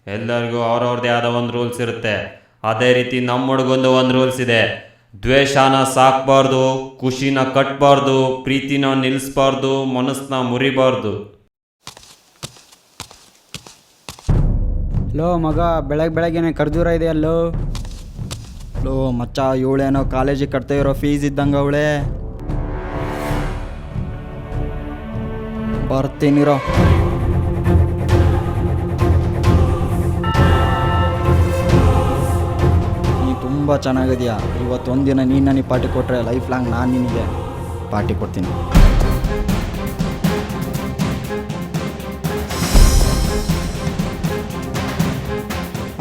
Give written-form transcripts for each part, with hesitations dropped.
ಎಲ್ಲರಿಗೂ ಅವ್ರವ್ರದ್ದೇ ಆದ ಒಂದು ರೂಲ್ಸ್ ಇರುತ್ತೆ. ಅದೇ ರೀತಿ ನಮ್ಮ ಹುಡುಗಂದು ಒಂದು ರೂಲ್ಸ್ ಇದೆ. ದ್ವೇಷನ ಸಾಕಬಾರ್ದು, ಖುಷಿನ ಕಟ್ಟಬಾರ್ದು, ಪ್ರೀತಿನ ನಿಲ್ಲಿಸ್ಬಾರ್ದು, ಮನಸ್ಸನ್ನ ಮುರಿಬಾರ್ದು. ಲೋ ಮಗ, ಬೆಳಗ್ಗೆನೆ ಖರ್ಜೂರ ಇದೆ ಅಲ್ಲೋ. ಲೋ ಮಚ್ಚ, ಇವಳೇನೋ ಕಾಲೇಜಿಗೆ ಕಟ್ತಾ ಇರೋ ಫೀಸ್ ಇದ್ದಂಗೆ ಅವಳೆ. ಬರ್ತೀನಿರೋ. ನೀ ತುಂಬ ಚೆನ್ನಾಗಿದೆಯಾ. ಇವತ್ತೊಂದಿನ ನೀನು ನನಗೆ ಪಾರ್ಟಿ ಕೊಟ್ಟರೆ ಲೈಫ್ ಲಾಂಗ್ ನಾನು ನಿನಗೆ ಪಾರ್ಟಿ ಕೊಡ್ತೀನಿ.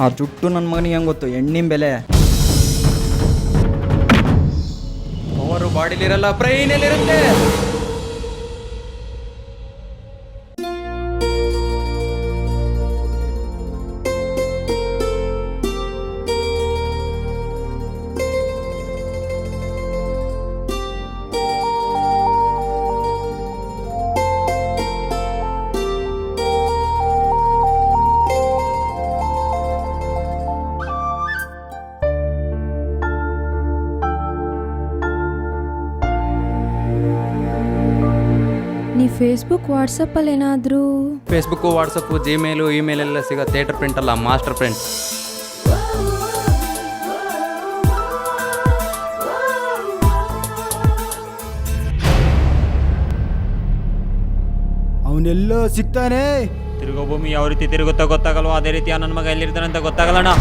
ಆ ಜುಟ್ಟು ನನ್ನ ಮಗನಿಗೆ ಹೆಂಗೆ ಗೊತ್ತು ಎಣ್ಣಿನ ಬೆಲೆ. ಅವರು ಬಾಡಿಲಿರಲ್ಲ, ಬ್ರೈನಲ್ಲಿರುತ್ತೆ. ನೀ ಫೇಸ್ಬುಕ್ ವಾಟ್ಸಪ್ಪಲ್ಲಿ ಏನಾದರೂ ಫೇಸ್ಬುಕ್ಕು, ವಾಟ್ಸಪ್ಪು, ಜಿಮೇಲು, ಇಮೇಲ್ ಎಲ್ಲ ಸಿಗೋ ಥಿಯೇಟರ್ ಪ್ರಿಂಟ್ ಅಲ್ಲ, ಮಾಸ್ಟರ್ ಪ್ರಿಂಟ್. ಅವನೆಲ್ಲೋ ಸಿಗ್ತಾನೆ. ತಿರುಗೋ ಭೂಮಿ ಯಾವ ರೀತಿ ತಿರುಗುತ್ತಾ ಗೊತ್ತಾಗಲ್ವೋ, ಅದೇ ರೀತಿ ನನ್ನ ಮಗ ಎಲ್ಲಿರ್ತಾನೆ ಅಂತ ಗೊತ್ತಾಗಲ್ಲಣ್ಣ.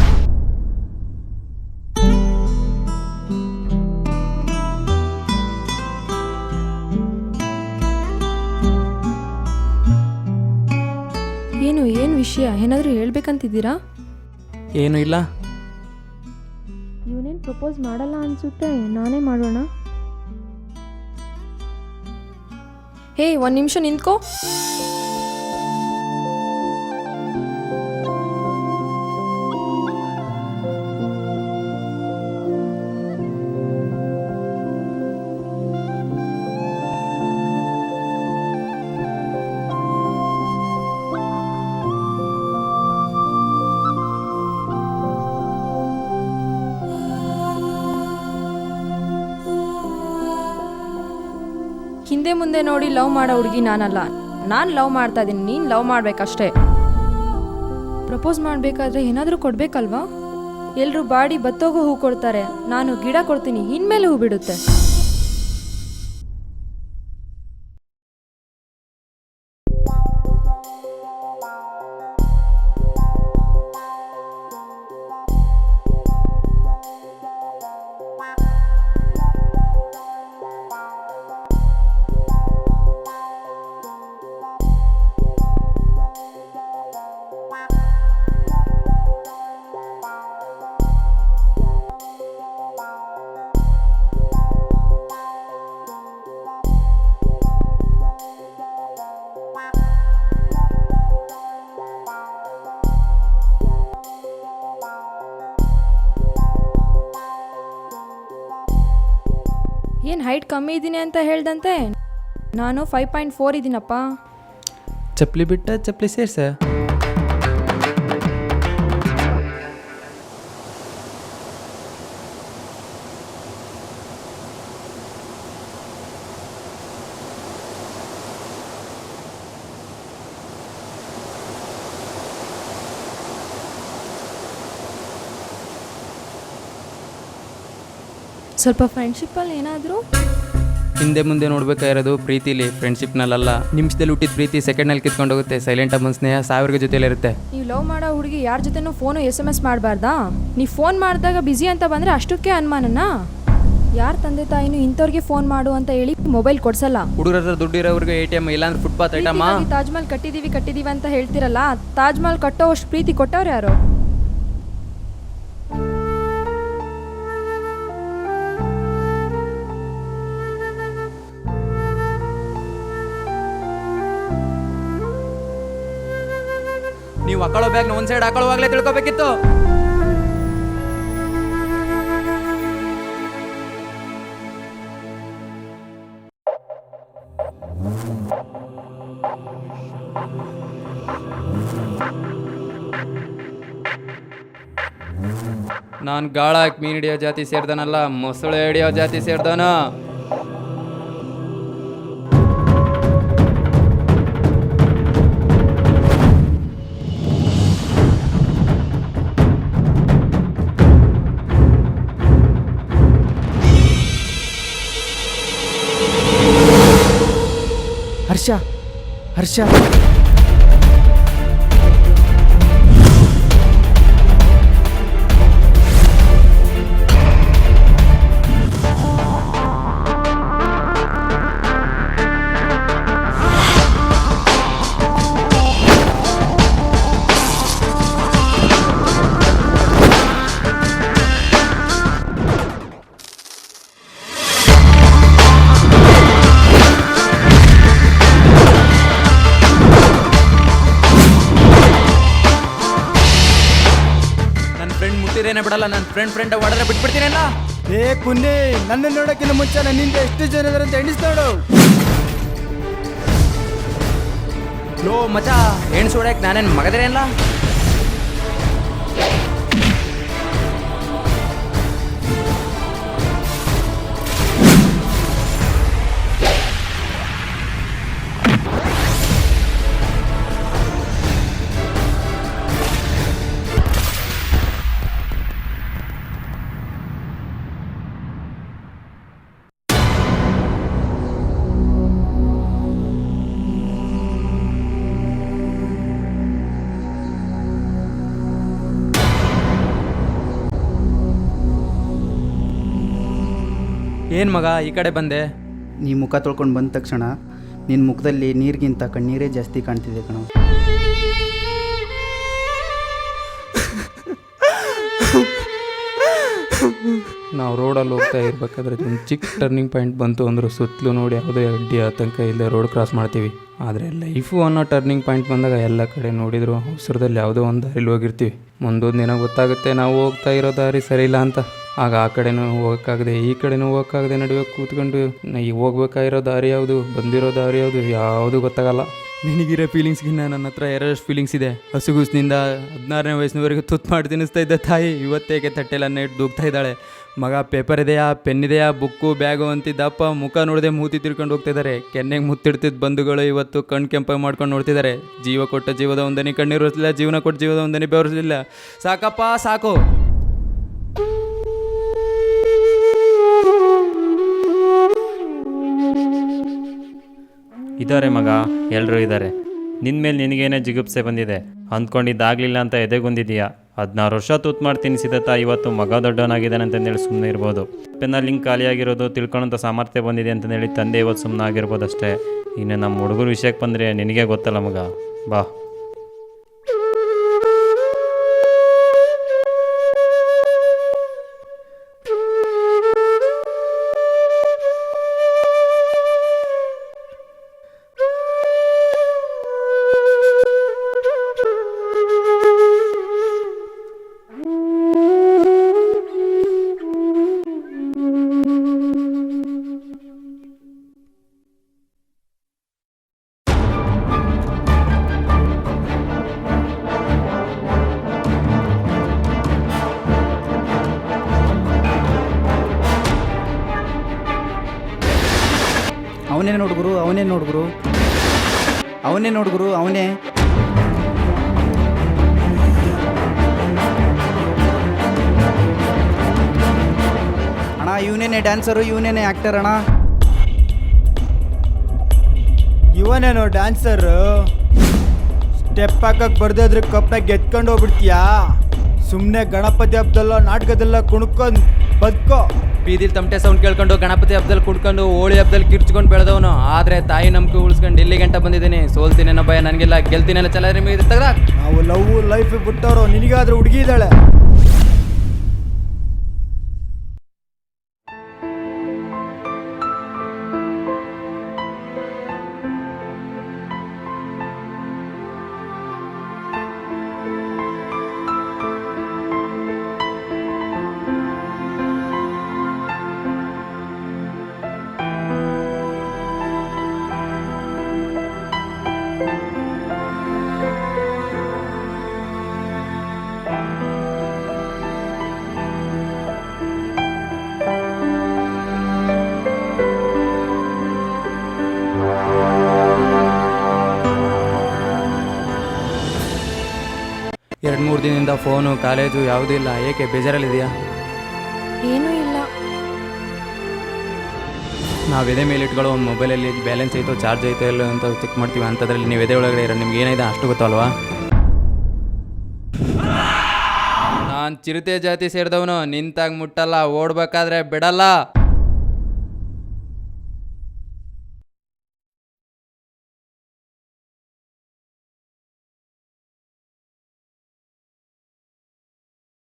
ಏನು ವಿಷಯ? ಏನಾದರೂ ಹೇಳ್ಬೇಕಂತಿದ್ದೀರಾ? ಏನೂ ಇಲ್ಲ. ಇವನೇನು ಪ್ರಪೋಸ್ ಮಾಡಲ್ಲ ಅನಿಸುತ್ತೆ, ನಾನೇ ಮಾಡೋಣ. ಹೇ, ಒಂದು ನಿಮಿಷ ನಿಂತ್ಕೋ. ಹಿಂದೆ ಮುಂದೆ ನೋಡಿ ಲವ್ ಮಾಡೋ ಹುಡುಗಿ ನಾನಲ್ಲ. ನಾನು ಲವ್ ಮಾಡ್ತಾ ಇದ್ದೀನಿ, ನೀನು ಲವ್ ಮಾಡಬೇಕಷ್ಟೇ. ಪ್ರಪೋಸ್ ಮಾಡಬೇಕಾದ್ರೆ ಏನಾದರೂ ಕೊಡಬೇಕಲ್ವಾ? ಎಲ್ಲರೂ ಬಾಡಿ ಬತ್ತೋಗೋ ಹೂ ಕೊಡ್ತಾರೆ, ನಾನು ಗಿಡ ಕೊಡ್ತೀನಿ, ಇನ್ಮೇಲೆ ಹೂ ಬಿಡುತ್ತೆ. ಏನು ಹೈಟ್ ಕಮ್ಮಿ ಇದ್ದೀನಿ ಅಂತ ಹೇಳ್ದಂತೆ? ನಾನು 5.4 ಇದ್ದೀನಪ್ಪ. ಚಪ್ಪಲಿ ಬಿಟ್ಟ ಚಪ್ಪಲಿ ಸೇರ್ಸ. ಸ್ವಲ್ಪ ಫ್ರೆಂಡ್ಶಿಪ್ಪಲ್ಲಿ ಏನಾದರೂ ಹಿಂದೆ ಮುಂದೆ ನೋಡ್ಬೇಕಾಗಿರೋದು ಪ್ರೀತಿಲಿ, ಫ್ರೆಂಡ್ಶಿಪ್ನಲ್ಲ. ನಿಮಿಷದಲ್ಲಿ ಹುಟ್ಟಿದ ಪ್ರೀತಿ ಸೆಕೆಂಡ್ನಲ್ಲಿ ಕಿತ್ಕೊಂಡು ಹೋಗುತ್ತೆ. ಸೈಲೆಂಟಾಗಿ ಬಂದು ಸ್ನೇಹ ಸಾವಿರ ಜೊತೆಲಿರುತ್ತೆ. ನೀವು ಲವ್ ಮಾಡೋ ಹುಡುಗಿ ಯಾರ ಜೊತೆನೂ ಫೋನು SMS ಮಾಡಬಾರ್ದಾ? ನೀವು ಫೋನ್ ಮಾಡಿದಾಗ ಬ್ಯುಸಿ ಅಂತ ಬಂದರೆ ಅಷ್ಟಕ್ಕೆ ಅನುಮಾನನಾ? ಯಾರ ತಂದೆ ತಾಯಿನೂ ಇಂಥವ್ರಿಗೆ ಫೋನ್ ಮಾಡು ಅಂತ ಹೇಳಿ ಮೊಬೈಲ್ ಕೊಡ್ಸಲ್ಲ. ಹುಡುಗರ ಹತ್ರ ದುಡ್ಡಿರೋರಿಗೆ ATM, ಇಲ್ಲಾಂದ್ರೆ ಫುಟ್ಪಾತ್ ಐಟಮ್ಮ. ತಾಜ್ ಮಹಲ್ ಕಟ್ಟಿದೀವಿ ಅಂತ ಹೇಳ್ತಿರಲ್ಲ, ತಾಜ್ ಮಹಲ್ ಕಟ್ಟೋ ಅಷ್ಟು ಪ್ರೀತಿ ಕೊಟ್ಟವ್ರು ಯಾರು? ನೀವು ಹಾಕೊಳ್ಳೋ ಬ್ಯಾಗ್ನ ಒಂದು ಸೈಡ್ ಹಾಕೊಳ್ಳುವಾಗಲೇ ತಿಳ್ಕೊಬೇಕಿತ್ತು. ನಾನು ಗಾಳ ಹಾಕಿ ಮೀನು ಹಿಡಿಯೋ ಜಾತಿ ಸೇರ್ದಾನಲ್ಲ, ಮೊಸಳೆ ಹಿಡಿಯೋ ಜಾತಿ ಸೇರ್ದಾನ. ಹರ್ಷ ಹರ್ಷ ನನ್ನ ಫ್ರೆಂಡ್ ಮುಟ್ಟಿರೇನೆ ಬಿಡಲ್ಲ, ನನ್ನ ಫ್ರೆಂಡ್ ಹೊಡೆದ್ರೆ ಬಿಟ್ಬಿಡ್ತೀನಲ್ಲ. ಏ ಕುನ್ನಿ, ನನ್ನ ನೋಡಕ್ಕಿಂತ ಮುಂಚೆ ನನ್ನಿಂದ ಎಷ್ಟು ಜನ ಇದಾರೆ ಅಂತ ಎಣಿಸ್ ನೋಡು. ಲೋ ಮಚ, ಹೆಣ್ಣು ಸೋಡಕ್ಕೆ ನಾನೇನು ಮಗದಿರೇನಲ್ಲ. ಏನು ಮಗ ಈ ಕಡೆ ಬಂದೆ? ನೀ ಮುಖ ತೊಳ್ಕೊಂಡು ಬಂದ ತಕ್ಷಣ ನಿನ್ನ ಮುಖದಲ್ಲಿ ನೀರಿಗಿಂತ ಕಣ್ಣೀರೇ ಜಾಸ್ತಿ ಕಾಣ್ತಿದೆ ಕಣೋ. ನಾವು ರೋಡಲ್ಲಿ ಹೋಗ್ತಾ ಇರ್ಬೇಕಾದ್ರೆ ಒಂದು ಚಿಕ್ಕ ಟರ್ನಿಂಗ್ ಪಾಯಿಂಟ್ ಬಂತು ಅಂದ್ರೆ ಸುತ್ತಲೂ ನೋಡಿ ಯಾವುದೇ ಅಡ್ಡಿ ಆತಂಕ ಇಲ್ಲದೆ ರೋಡ್ ಕ್ರಾಸ್ ಮಾಡ್ತೀವಿ. ಆದರೆ ಲೈಫು ಅನ್ನೋ ಟರ್ನಿಂಗ್ ಪಾಯಿಂಟ್ ಬಂದಾಗ ಎಲ್ಲ ಕಡೆ ನೋಡಿದ್ರು ಅವಸರದಲ್ಲಿ ಯಾವುದೋ ಒಂದು ದಾರಿಲಿ ಹೋಗಿರ್ತೀವಿ. ಮುಂದೊಂದು ದಿನ ಗೊತ್ತಾಗುತ್ತೆ ನಾವು ಹೋಗ್ತಾ ಇರೋ ದಾರಿ ಸರಿ ಇಲ್ಲ ಅಂತ. ಆಗ ಆ ಕಡೆನೂ ಹೋಗೋಕ್ಕಾಗದೆ ಈ ಕಡೆನೂ ಹೋಗೋಕ್ಕಾಗದೆ ನಡುವೆ ಕೂತ್ಕೊಂಡು ಈಗ ಹೋಗ್ಬೇಕಾಗಿರೋ ದಾರಿ ಯಾವುದು, ಬಂದಿರೋ ದಾರಿ ಯಾವುದು, ಯಾವುದು ಗೊತ್ತಾಗಲ್ಲ. ನಿನಗಿರೋ ಫೀಲಿಂಗ್ಸ್ಗಿನ್ನ ನನ್ನ ಹತ್ರ ಎರಡಷ್ಟು ಫೀಲಿಂಗ್ಸ್ ಇದೆ. ಹಸುಗುಸ್ನಿಂದ 16ನೇ ವಯಸ್ಸಿನವರೆಗೆ ತುತ್ತು ಮಾಡಿ ತಿನ್ನಿಸ್ತಾ ಇದ್ದ ತಾಯಿ ಇವತ್ತೇಕೆ ತಟ್ಟೆಲನ್ನ ಇಟ್ಟು ದೂಗ್ತಾ ಇದ್ದಾಳೆ. ಮಗ ಪೇಪರ್ ಇದೆಯಾ, ಪೆನ್ ಇದೆಯಾ, ಬುಕ್ಕು ಬ್ಯಾಗು ಅಂತಿದ್ದಪ್ಪ ಮುಖ ನೋಡದೆ ಮೂತಿ ತಿರ್ಕೊಂಡು ಹೋಗ್ತಿದ್ದಾರೆ. ಕೆನ್ನೆಗೆ ಮುತ್ತಿಡ್ತಿದ್ದ ಬಂಧುಗಳು ಇವತ್ತು ಕಣ್ಣು ಕೆಂಪಾಗಿ ಮಾಡ್ಕೊಂಡು ನೋಡ್ತಿದ್ದಾರೆ. ಜೀವ ಕೊಟ್ಟ ಜೀವದ ಒಂದನಿ ಕಣ್ಣೀರು ಒರೆಸಲಿಲ್ಲ, ಜೀವನ ಕೊಟ್ಟ ಜೀವದ ಒಂದನಿ ಬೆವರಿಸಲಿಲ್ಲ. ಸಾಕಪ್ಪ ಸಾಕು. ಇದ್ದಾರೆ ಮಗ, ಎಲ್ಲರೂ ಇದ್ದಾರೆ. ನಿನ್ನ ಮೇಲೆ ನಿನಗೇನೇ ಜಿಗುಪ್ಸೆ ಬಂದಿದೆ. ಅಂದ್ಕೊಂಡಿದ್ದಾಗಲಿಲ್ಲ ಅಂತ ಎದೆಗುಂದಿದೀಯಾ. 16 ವರ್ಷ ತೂತ್ ಮಾಡಿ ತಿನ್ನಿಸಿದ ಇವತ್ತು ಮಗ ದೊಡ್ಡವನಾಗಿದ್ದಾನೆ ಅಂತಂದೇಳಿ ಸುಮ್ಮನೆ ಇರ್ಬೋದು. ಪೆನ್ನ ಲಿಂಕ್ ಖಾಲಿಯಾಗಿರೋದು ತಿಳ್ಕೊಳ್ಳೋಂಥ ಸಾಮರ್ಥ್ಯ ಬಂದಿದೆ ಅಂತಂದೇಳಿ ತಂದೆ ಇವತ್ತು ಸುಮ್ಮನೆ ಆಗಿರ್ಬೋದು ಅಷ್ಟೇ. ಇನ್ನು ನಮ್ಮ ಹುಡುಗರು ವಿಷಯಕ್ಕೆ ಬಂದರೆ ನಿನಗೆ ಗೊತ್ತಲ್ಲ ಮಗ, ಬಾ. ಅವನೇ ನೋಡ್ಗುರು, ಅವನೇ ನೋಡ್ಗುರು, ಅವನೇ ನೋಡ್ಗುರು, ಅವನೇ. ಅಣ್ಣ ಇವನೇನೆ ಡ್ಯಾನ್ಸರು, ಇವನೇನೆ ಆ್ಯಕ್ಟರ್ ಅಣ್ಣ. ಇವನೇನೋ ಡ್ಯಾನ್ಸರು. ಸ್ಟೆಪ್ ಹಾಕಕ್ಕೆ ಬರ್ದಾದ್ರೆ ಕಪ್ನಾಗ ಗೆದ್ಕೊಂಡು ಹೋಗ್ಬಿಡ್ತೀಯಾ? ಸುಮ್ಮನೆ ಗಣಪತಿ ಹಬ್ಬದಲ್ಲ ನಾಟಕದಲ್ಲ ಕುಣ್ಕೊಂಡು ಬದುಕೋ. ಬೀದಿಲಿ ತಮಟೆ ಸೌಂಡ್ ಕೇಳ್ಕೊಂಡು ಗಣಪತಿ ಹಬ್ಬದಲ್ಲಿ ಕುಡ್ಕೊಂಡು ಹೋಳಿ ಹಬ್ಬದಲ್ಲಿ ಕಿರ್ಚ್ಕೊಂಡು ಬೆಳೆದವನು. ಆದರೆ ತಾಯಿ ನಂಬಿಕೆ ಉಳಿಸ್ಕೊಂಡು ಇಲ್ಲಿ ಗಂಟ ಬಂದಿದ್ದೀನಿ. ಸೋಲ್ತೀನೇನೋ ಭಯ ನನಗೆಲ್ಲ, ಗೆಲ್ತೀನೇನೋ ಛಲ ನಿಮಗೆ ತೆಗ್ದ. ನಾವು ಲವ್ ಲೈಫ್ ಬಿಟ್ಟವರು. ನಿನಗಾದ್ರೂ ಹುಡುಗಿ ಇದ್ದಾಳೆ. 2-3 ದಿನದಿಂದ ಫೋನು ಕಾಲೇಜು ಯಾವುದೂ ಇಲ್ಲ, ಏಕೆ ಬೇಜಾರಲ್ಲಿದೆಯಾ? ಏನೂ ಇಲ್ಲ. ನಾವು ಎದೆ ಮೇಲೆ ಇಟ್ಕೊಳ್ಳೋ ಒಂದು ಮೊಬೈಲಲ್ಲಿ ಬ್ಯಾಲೆನ್ಸ್ ಐತೋ ಚಾರ್ಜ್ ಐತೋ ಇಲ್ಲ ಅಂತ ಚೆಕ್ ಮಾಡ್ತೀವಿ. ಅಂಥದ್ರಲ್ಲಿ ನೀವು ಎದೆ ಒಳಗಡೆ ಇರೋ ನಿಮ್ಗೆ ಏನಿದೆ ಅಷ್ಟು ಗೊತ್ತಲ್ವಾ? ನಾನು ಚಿರತೆ ಜಾತಿ ಸೇರಿದವನು, ನಿಂತಾಗ ಮುಟ್ಟಲ್ಲ, ಓಡ್ಬೇಕಾದ್ರೆ ಬಿಡಲ್ಲ.